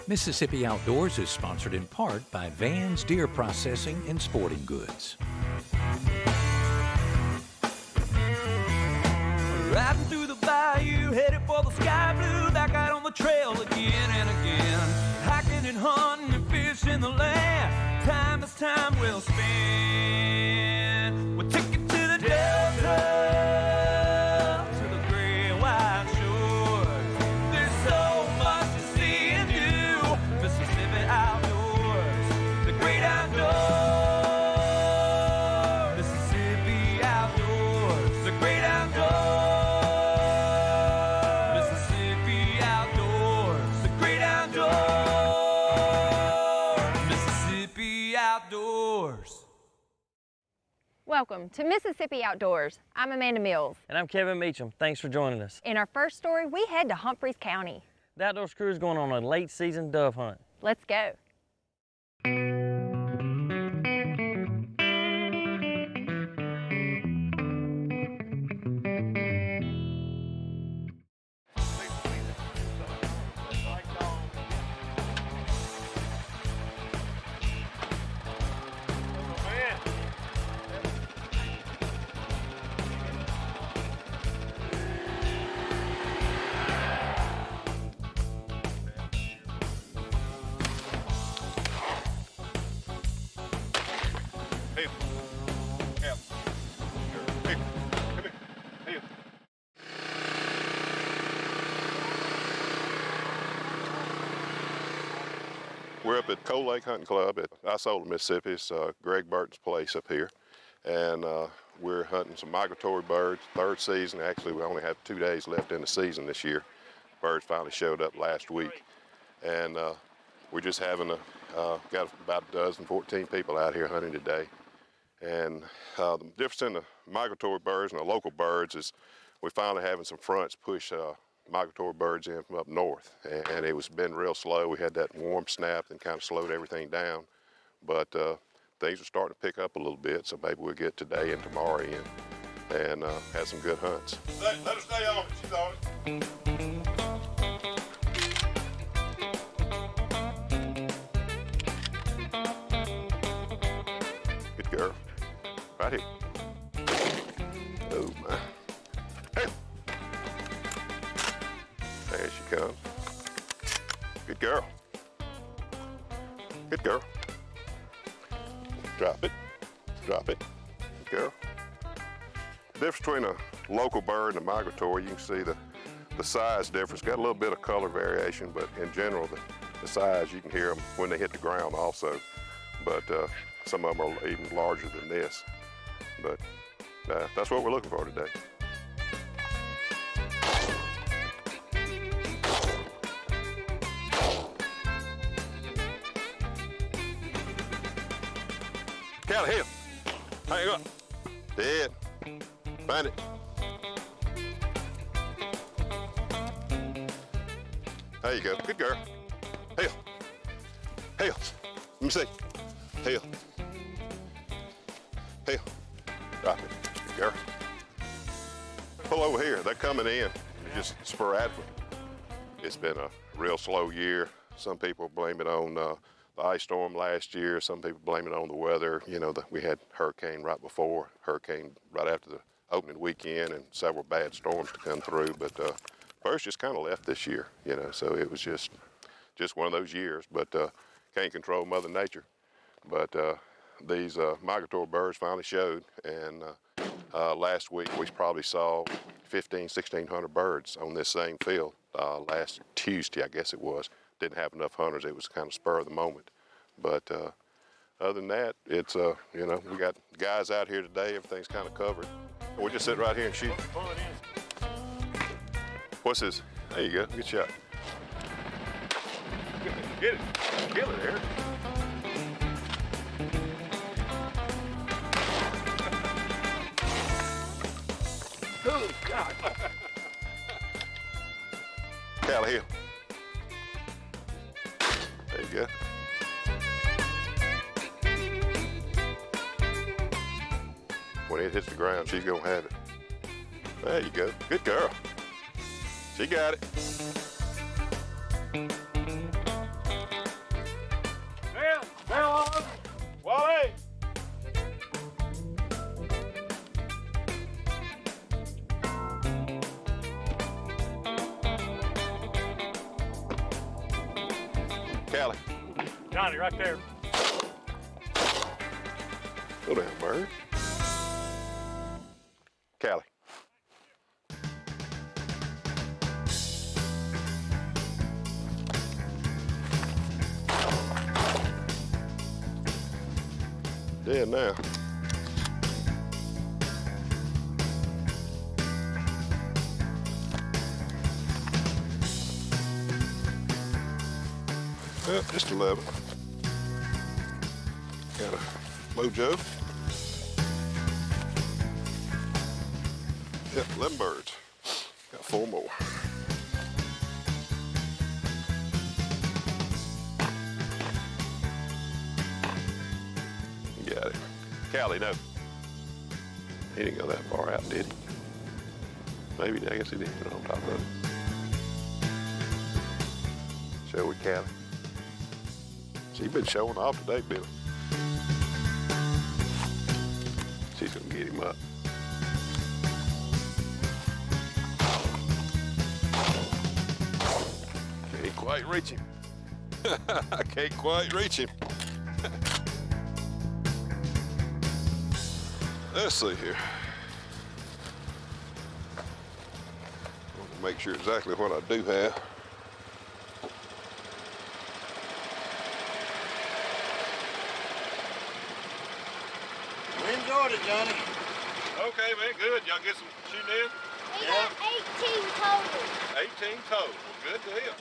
Mississippi Outdoors is sponsored in part by Van's Deer Processing and Sporting Goods. Riding through the bayou, headed for the sky blue, back out on the trail again and again. Hiking and hunting and fishing the land, time is time well spent. We'll take you to the Delta, to the gray and white shores. There's so much to see and do, Mississippi Outdoors, the great outdoors. Mississippi Outdoors, the great outdoors. Welcome to Mississippi Outdoors. I'm Amanda Mills. And I'm Kevin Meacham. Thanks for joining us. In our first story, we head to Humphreys County. The Outdoors crew is going on a late season dove hunt. Let's go. We're up at Cold Lake Hunting Club at Isola, Mississippi. It's Greg Burton's place up here. And we're hunting some migratory birds, third season. Actually, we only have 2 days left in the season this year. Birds finally showed up last week. And we're just having got about 14 people out here hunting today. And the difference in the migratory birds and the local birds is we're finally having some fronts push migratory birds in from up north, and it was been real slow. We had that warm snap and kind of slowed everything down, but things are starting to pick up a little bit, so maybe we'll get today and tomorrow in and have some good hunts. Let her stay on it, she's on it. Good girl. Right here. Oh my. Hey! There she comes. Good girl. Good girl. Drop it. Drop it. Good girl. The difference between a local bird and a migratory, you can see the size difference. Got a little bit of color variation, but in general, the size, you can hear them when they hit the ground also. But some of them are even larger than this. But that's what we're looking for today. Cal, here. Hang up. Dead. Find it. There you go. Good girl. Heel. Heel. Let me see. Heel. Heel. Drop it. Good girl. Pull over here. They're coming in. Just sporadically. It's been a real slow year. Some people blame it on the ice storm last year. Some people blame it on the weather. You know, we had hurricane right before, hurricane right after the opening weekend, and several bad storms to come through. But birds just kind of left this year, you know, so it was just one of those years. But can't control Mother Nature. But these migratory birds finally showed, and last week we probably saw 1,600 birds on this same field. Last Tuesday, I guess it was. Didn't have enough hunters. It was kind of spur of the moment. But other than that, it's, you know, we got guys out here today. Everything's kind of covered. We'll just sit right here and shoot. What's this? There you go. Good shot. Get it. Kill it, Eric. Oh, God. Cal, here. There you go. When it hits the ground, she's gonna have it. There you go. Good girl. She got it. Johnny, right there. Go down, bird. Callie. Dead now. Well, just 11. Got a mojo. Yep, 11 birds. Got 4 more. Got it. Callie, no. He didn't go that far out, did he? Maybe, I guess he did put it on top of it. Shall we, Callie? She's been showing off today, Billy. She's gonna get him up. Can't quite reach him. I can't quite reach him. Let's see here. I want to make sure exactly what I do have. When's order, Johnny? Okay, man, good. Y'all get some shooting in? We got 18 total. 18 total. Good deal.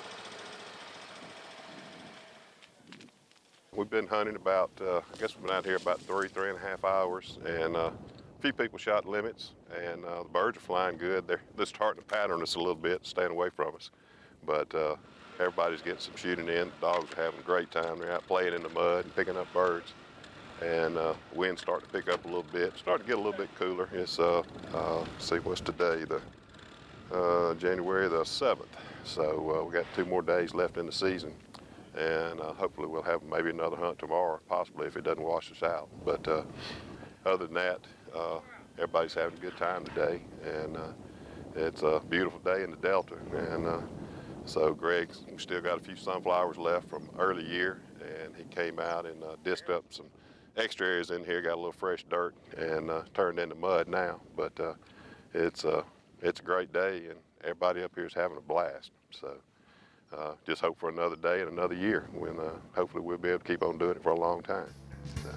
We've been hunting about, I guess we've been out here about 3.5 hours, and a few people shot limits, and the birds are flying good. They're starting to pattern us a little bit, staying away from us. But everybody's getting some shooting in. The dogs are having a great time. They're out playing in the mud and picking up birds. And wind's starting to pick up a little bit. Starting to get a little bit cooler. It's, see what's today, the January the 7th. So we got 2 more days left in the season. And hopefully we'll have maybe another hunt tomorrow, possibly if it doesn't wash us out. But other than that, everybody's having a good time today. And it's a beautiful day in the Delta. And so Greg's still got a few sunflowers left from early year. And he came out and disked up some extra areas in here, got a little fresh dirt, and turned into mud now. But it's a great day, and everybody up here is having a blast. So just hope for another day and another year when hopefully we'll be able to keep on doing it for a long time. So.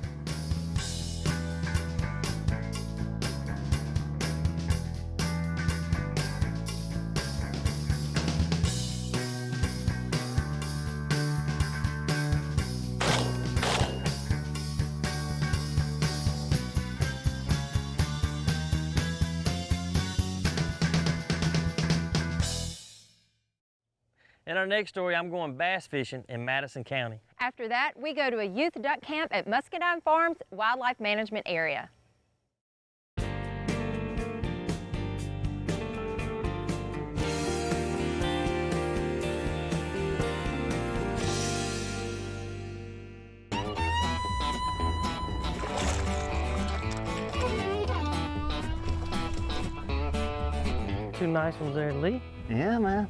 In our next story, I'm going bass fishing in Madison County. After that, we go to a youth duck camp at Muscadine Farms Wildlife Management Area. Two nice ones there, Lee. Yeah, man.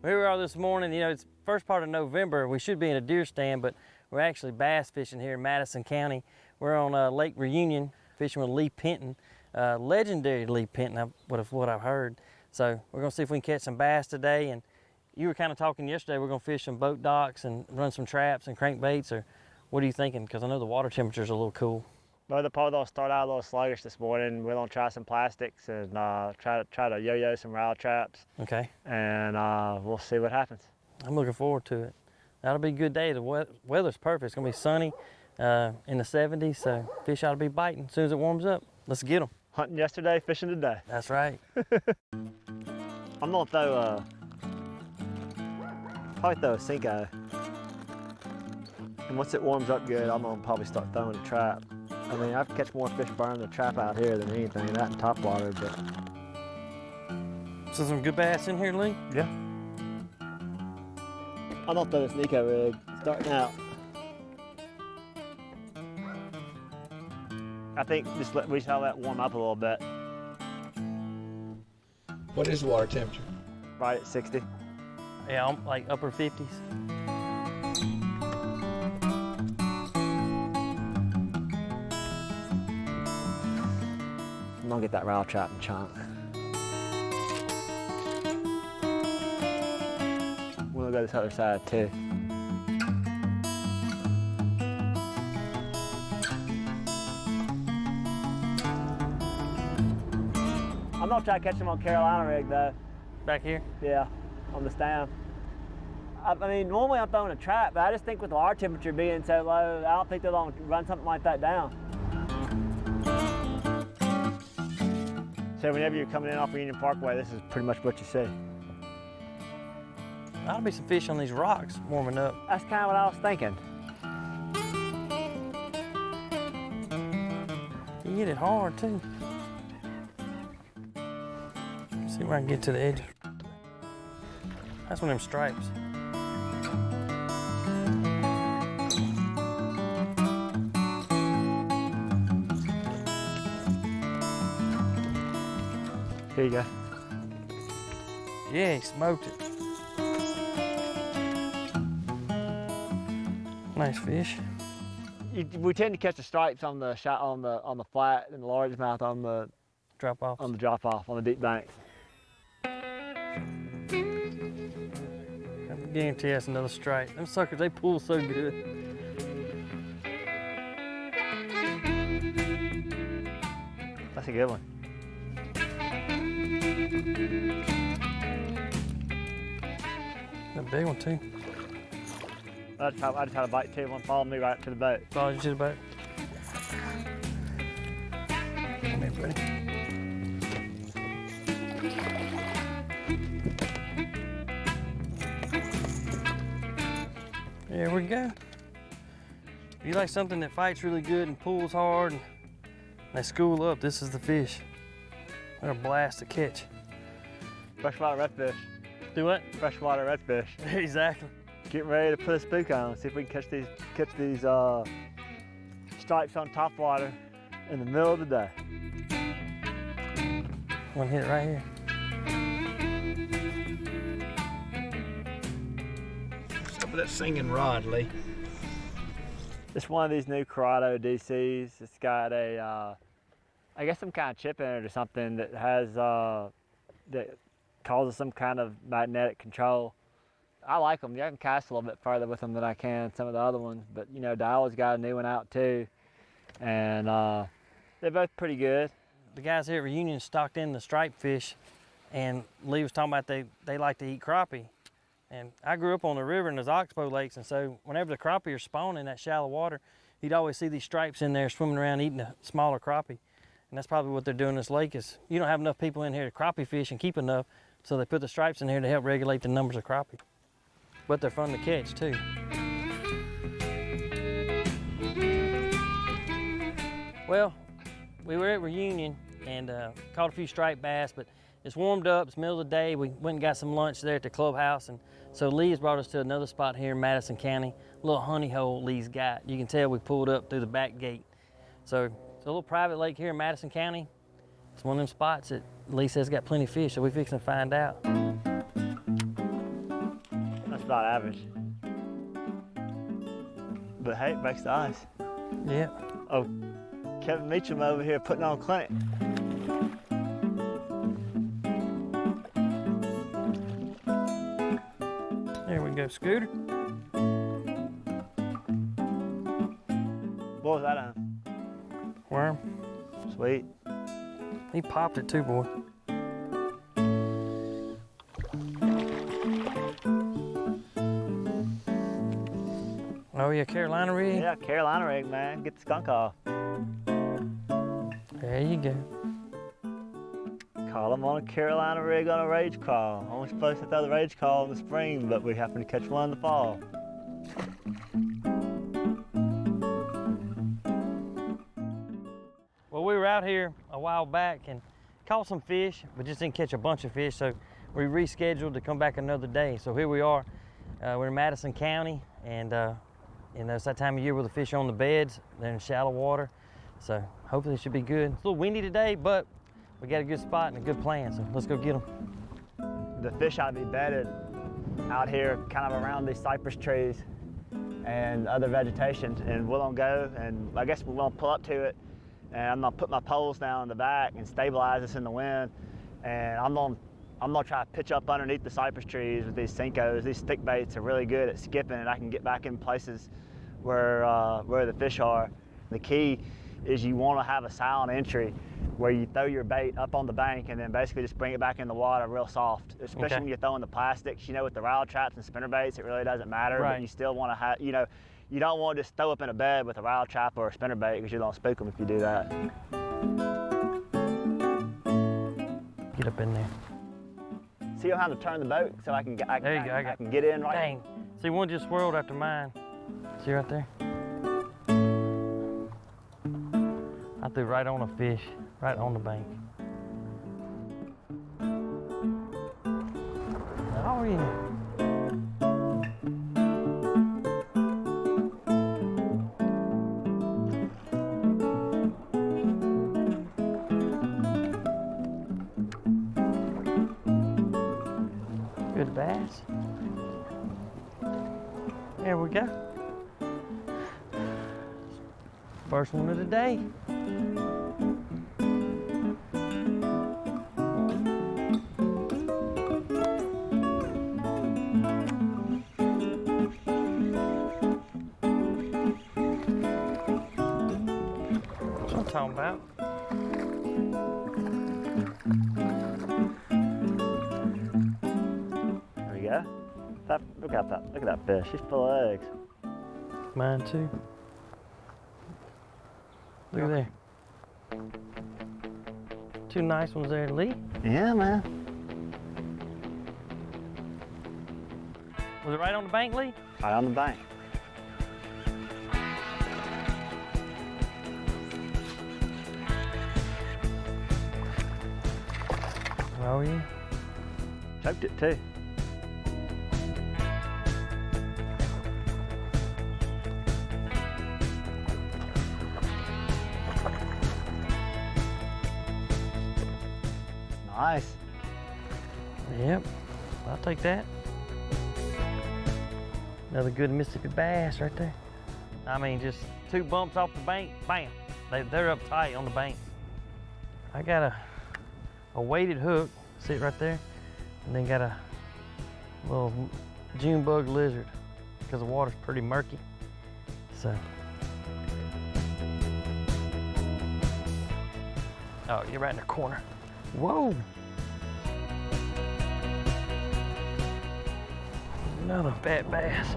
Here we are this morning. You know, it's first part of November. We should be in a deer stand, but we're actually bass fishing here in Madison County. We're on Lake Reunion, fishing with Lee Penton, legendary Lee Penton, what I've heard. So we're gonna see if we can catch some bass today. And you were kind of talking yesterday, we're gonna fish some boat docks and run some traps and crankbaits, or what are you thinking? Because I know the water temperature's a little cool. Well, the pole will start out a little sluggish this morning. We're gonna try some plastics and try to yo-yo some rattle traps. Okay. And we'll see what happens. I'm looking forward to it. That'll be a good day. The weather's perfect. It's gonna be sunny in the 70s, so fish ought to be biting as soon as it warms up. Let's get them. Hunting yesterday, fishing today. That's right. I'm gonna throw probably throw a Cinco. And once it warms up good, I'm gonna probably start throwing a trap. I mean, I catch more fish burning the trap out here than anything, that and topwater, but. So some good bass in here, Lee? Yeah. I'm gonna throw this Nico rig, starting out. I think we just let that warm up a little bit. What is the water temperature? Right at 60. Yeah, I'm like upper 50s. I'm gonna get that rattle trap and chunk. We'll go this other side too. I'm gonna try to catch them on Carolina rig though. Back here? Yeah, on the stem. I mean, normally I'm throwing a trap, but I just think with the water temperature being so low, I don't think they're gonna run something like that down. So whenever you're coming in off Union Parkway, this is pretty much what you see. Ought to be some fish on these rocks warming up. That's kind of what I was thinking. You hit it hard too. See where I can get to the edge. That's one of them stripes. Here you go. Yeah, he smoked it. Nice fish. We tend to catch the stripes on the shot on the flat and the largemouth on the Drop off. on the drop off on the deep bank. I guarantee that's another stripe. Them suckers, they pull so good. That's a good one. A big one too. I just had a bite too. One followed me right to the boat. Followed you to the boat. Come here, buddy. There we go. If you like something that fights really good and pulls hard and they school up, this is the fish. They're a blast to catch. Freshwater redfish. Do what? Freshwater redfish. Exactly. Getting ready to put a spook on. See if we can catch these stripes on top water in the middle of the day. I'm gonna hit it right here. Stop with that singing rod, Lee. It's one of these new Corrado DCs. It's got a, I guess some kind of chip in it or something that has, that causes some kind of magnetic control. I like them. I can cast a little bit further with them than I can some of the other ones, but you know, Dial's got a new one out too, and they're both pretty good. The guys here at Reunion stocked in the striped fish, and Lee was talking about they like to eat crappie. And I grew up on the river in those oxbow lakes, and so whenever the crappie are spawning in that shallow water, you'd always see these stripes in there swimming around eating a smaller crappie. And that's probably what they're doing in this lake is you don't have enough people in here to crappie fish and keep enough, so they put the stripes in here to help regulate the numbers of crappie. But they're fun to catch too. Well, we were at Reunion and caught a few striped bass, but it's warmed up, it's middle of the day. We went and got some lunch there at the clubhouse, and so Lee has brought us to another spot here in Madison County, a little honey hole Lee's got. You can tell we pulled up through the back gate. So it's a little private lake here in Madison County. It's one of them spots that Lee says got plenty of fish, so we're fixing to find out. That's about average. But hey, it breaks the ice. Yeah. Oh, Kevin Meacham over here putting on clinic. There we go, Scooter. What was that on? Worm. Sweet. He popped it too, boy. Oh yeah, Carolina rig? Yeah, Carolina rig, man. Get the skunk off. There you go. Call them on a Carolina rig on a rage call. Only supposed to throw the rage call in the spring, but we happen to catch one in the fall. Well, we were out here a while back and caught some fish, but just didn't catch a bunch of fish, so we rescheduled to come back another day. So here we are. We're in Madison County, and you know, it's that time of year where the fish are on the beds. They're in shallow water, so hopefully it should be good. It's a little windy today, but we got a good spot and a good plan, so let's go get them. The fish ought to be bedded out here kind of around these cypress trees and other vegetation, and we're gonna go, and I guess we're gonna pull up to it and I'm gonna put my poles down in the back and stabilize us in the wind. And I'm gonna try to pitch up underneath the cypress trees with these Senkos. These stick baits are really good at skipping, and I can get back in places where the fish are. The key is you want to have a silent entry where you throw your bait up on the bank and then basically just bring it back in the water real soft, especially when you're throwing the plastics. You know, with the rattle traps and spinner baits, it really doesn't matter, but you still want to have, you know, you don't want to just throw up in a bed with a rattle trap or a spinner bait because you're going to spook them if you do that. Get up in there. See how to turn the boat so I can get in right? Dang. See, one just swirled after mine. See right there? I threw right on a fish, right on the bank. Oh yeah. Good bass. There we go. First one of the day. That's what I'm talking about. There we go. Look at that fish. She's full of eggs. Mine too. Look at there. Two nice ones there, Lee. Yeah, man. Was it right on the bank, Lee? Right on the bank. Oh yeah. Choked it too. Nice. Yep, I'll take that. Another good Mississippi bass right there. I mean, just two bumps off the bank, bam. They're up tight on the bank. I got a weighted hook, sit right there, and then got a little June bug lizard because the water's pretty murky. So. Oh, you're right in the corner. Whoa. Another fat bass.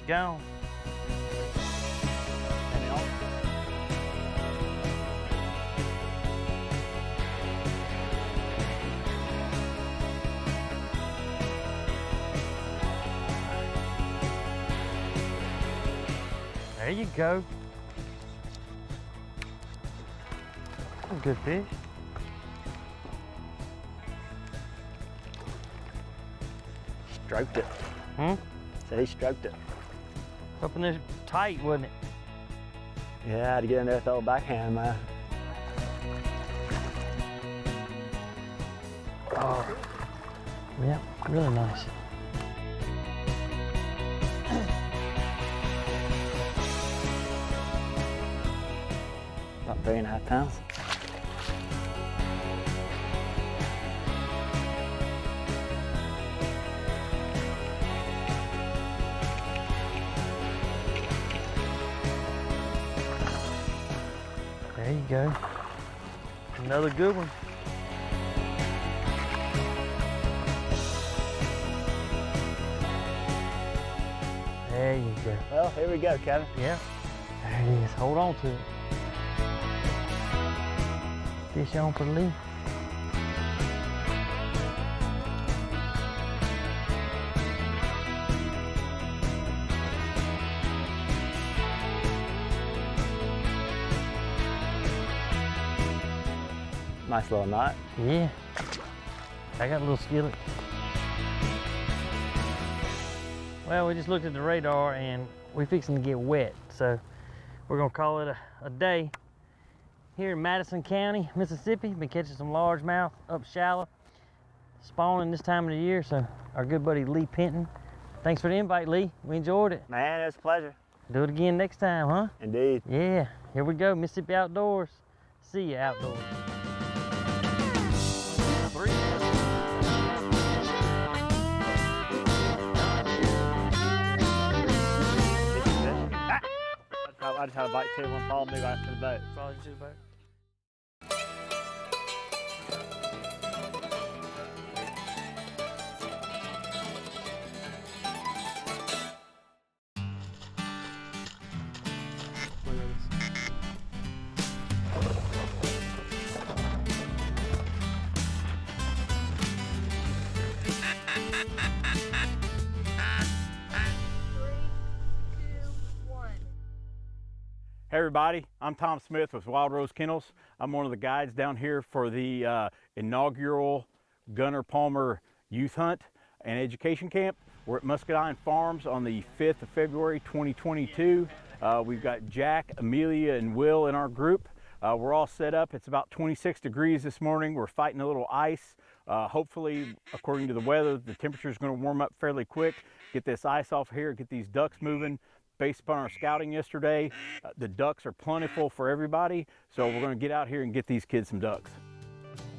Gone. There you go. Good fish. Stroked it. Hmm? Said he stroked it. Up in there tight, wasn't it? Yeah, I had to get in there and throw a backhand, man. Oh. Yeah, really nice. About 3.5 pounds. There you go. Another good one. There you go. Well, here we go, Kevin. Yeah. There it is. Hold on to it. Fish on for Lee. Nice little knot. Yeah. I got a little skillet. Well, we just looked at the radar and we're fixing to get wet. So we're gonna call it a day. Here in Madison County, Mississippi, been catching some largemouth up shallow, spawning this time of the year. So our good buddy Lee Penton. Thanks for the invite, Lee. We enjoyed it. Man, it was a pleasure. Do it again next time, huh? Indeed. Yeah, here we go, Mississippi Outdoors. See you outdoors. I just had a bite too. One follow me right to the boat. Follow you to the boat. Hey everybody, I'm Tom Smith with Wild Rose Kennels. I'm one of the guides down here for the inaugural Gunnar Palmer Youth Hunt and Education Camp. We're at Muscadine Farms on the 5th of February 2022. We've got Jack, Amelia, and Will in our group. We're all set up. It's about 26 degrees this morning. We're fighting a little ice. Hopefully, according to the weather, the temperature is going to warm up fairly quick. Get this ice off here, get these ducks moving. Based upon our scouting yesterday, the ducks are plentiful for everybody, so we're going to get out here and get these kids some ducks.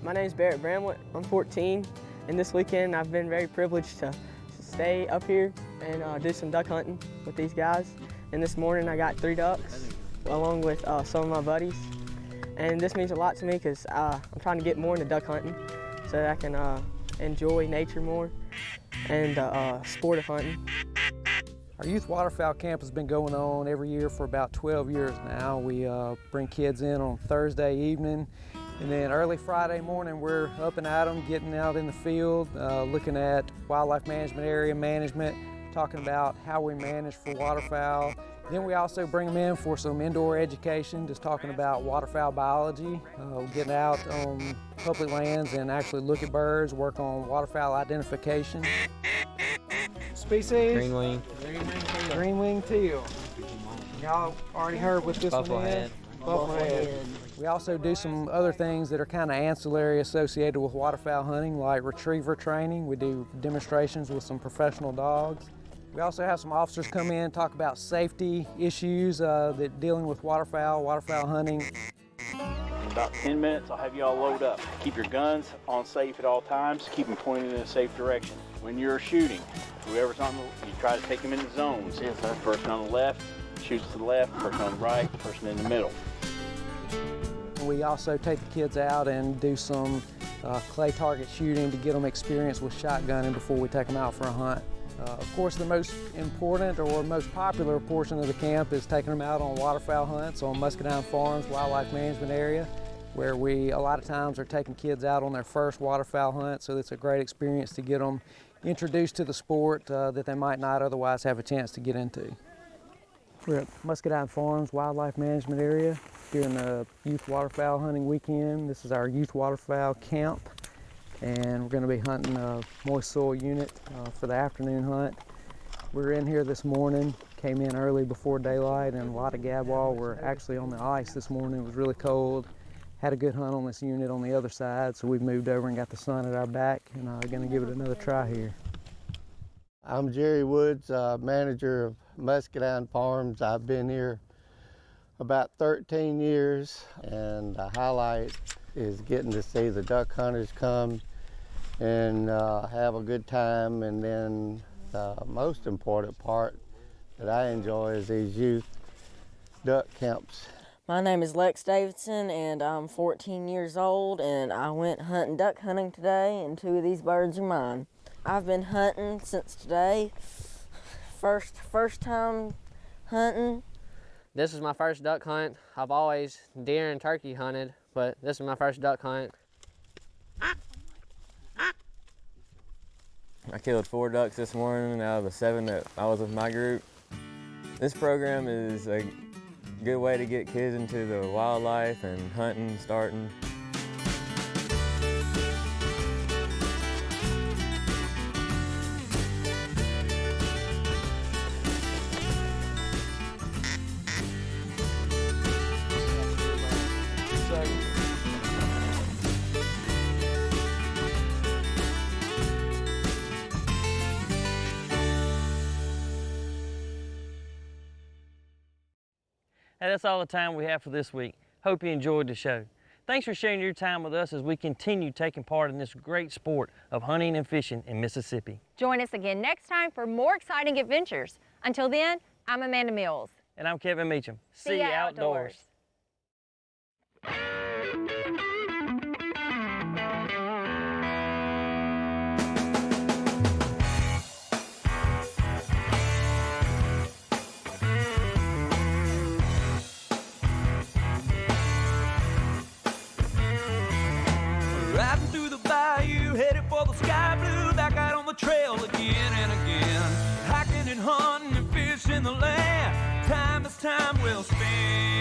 My name is Barrett Bramlett. I'm 14, and this weekend I've been very privileged to stay up here and do some duck hunting with these guys. And this morning I got 3 ducks along with some of my buddies. And this means a lot to me because I'm trying to get more into duck hunting so that I can enjoy nature more and sport of hunting. Our youth waterfowl camp has been going on every year for about 12 years now. We bring kids in on Thursday evening, and then early Friday morning we're up and at 'em, getting out in the field, looking at wildlife management, area management, talking about how we manage for waterfowl. Then we also bring them in for some indoor education, just talking about waterfowl biology, getting out on public lands and actually look at birds, work on waterfowl identification. Species? Green wing. Green wing teal. Y'all already heard what this one is? Bufflehead. We also do some other things that are kind of ancillary associated with waterfowl hunting, like retriever training. We do demonstrations with some professional dogs. We also have some officers come in and talk about safety issues that dealing with waterfowl hunting. In about 10 minutes, I'll have you all load up. Keep your guns on safe at all times. Keep them pointed in a safe direction. When you're shooting, whoever's on you try to take them into zones. Yes, sir. Person on the left shoots to the left, person on the right, person in the middle. We also take the kids out and do some clay target shooting to get them experience with shotgunning before we take them out for a hunt. Of course, the most important or most popular portion of the camp is taking them out on waterfowl hunts on Muscadine Farms Wildlife Management Area, where we a lot of times are taking kids out on their first waterfowl hunt, so it's a great experience to get them introduced to the sport that they might not otherwise have a chance to get into. We're at Muscadine Farms Wildlife Management Area during the youth waterfowl hunting weekend. This is our youth waterfowl camp, and we're going to be hunting a moist soil unit for the afternoon hunt. We were in here this morning, came in early before daylight, and a lot of gadwall were actually on the ice this morning. It was really cold. Had a good hunt on this unit on the other side, so we moved over and got the sun at our back, and I'm going to give it another try here. I'm Jerry Woods, manager of Muscadine Farms. I've been here about 13 years, and the highlight is getting to see the duck hunters come and have a good time, and then the most important part that I enjoy is these youth duck camps. My name is Lex Davidson, and I'm 14 years old, and I went duck hunting today, and 2 of these birds are mine. I've been hunting since today. First time hunting. This is my first duck hunt. I've always deer and turkey hunted, but this is my first duck hunt. I killed 4 ducks this morning out of the 7 that I was with my group. This program is a good way to get kids into the wildlife and hunting, starting. Hey, that's all the time we have for this week. Hope you enjoyed the show. Thanks for sharing your time with us as we continue taking part in this great sport of hunting and fishing in Mississippi. Join us again next time for more exciting adventures. Until then, I'm Amanda Mills. And I'm Kevin Meacham. See ya outdoors. Riding through the bayou, headed for the sky blue, back out on the trail again and again. Hiking and hunting and fishing the land, time is time well spent.